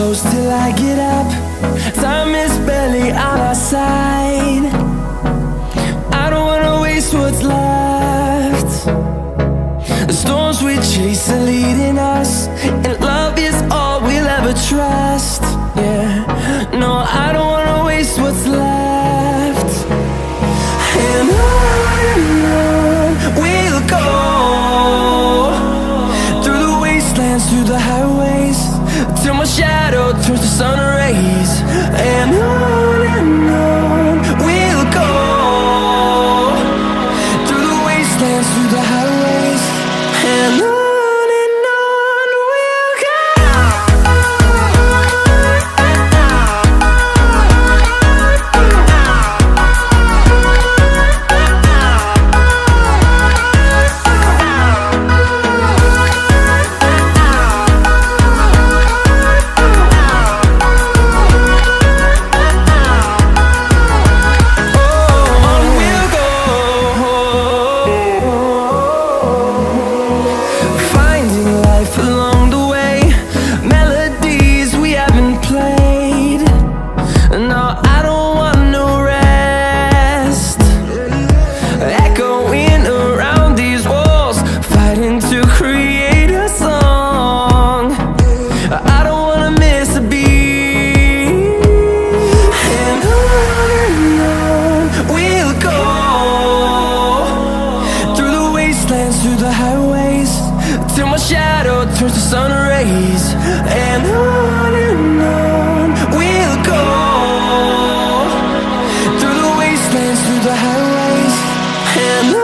close till I get up. Time is barely on our side. I don't wanna waste what's left. The storms we chase are leading us, and love is all we'll ever trust. Yeah, no, I don't wanna waste what's left. And on we'll go, through the wastelands, through the highways, till my shadow turns to sun rays. And on we'll go, through the wastelands, through the highways, and on. Along the way, melodies we haven't played. No, I don't want no rest. Echoing around these walls, fighting to create a song. I don't wanna miss a beat. And on we'll go, through the wastelands, through the highways, till my shadow turns to sun rays. And on we'll go, through the wastelands, through the highways, and on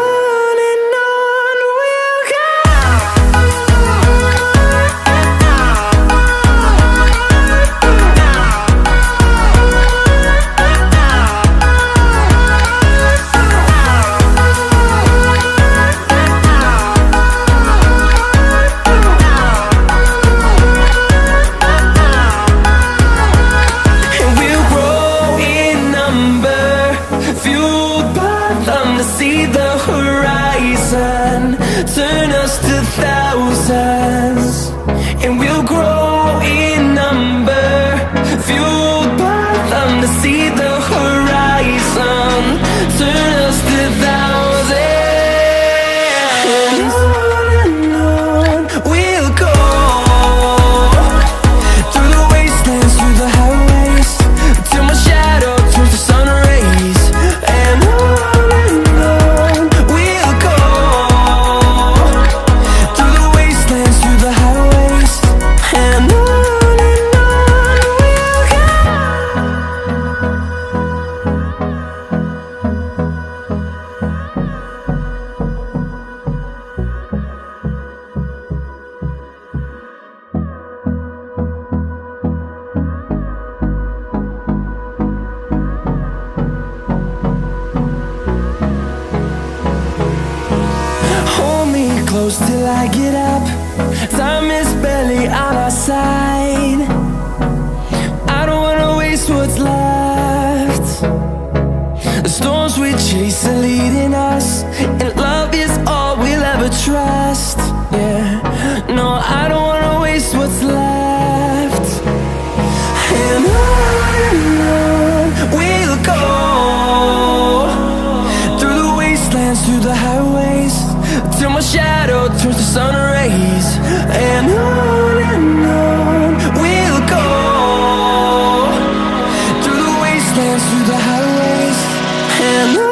we'll go. See the horizon turn us to thousands, and we'll grow in number, fueled by them. To see the horizon turn us to thousands, and on we'll go, through the wastelands, through the highways, till my shadow turns to sun rays. And close till I get up. Time is barely on our side. I don't wanna waste what's left. The storms we chase are leading us, and love is all we'll ever trust. Yeah, no, I don't wanna waste what's left. And on we'll go, through the wastelands, through the highways, till my shadow turns to sun rays. And on we'll go, through the wastelands, through the highways, and on.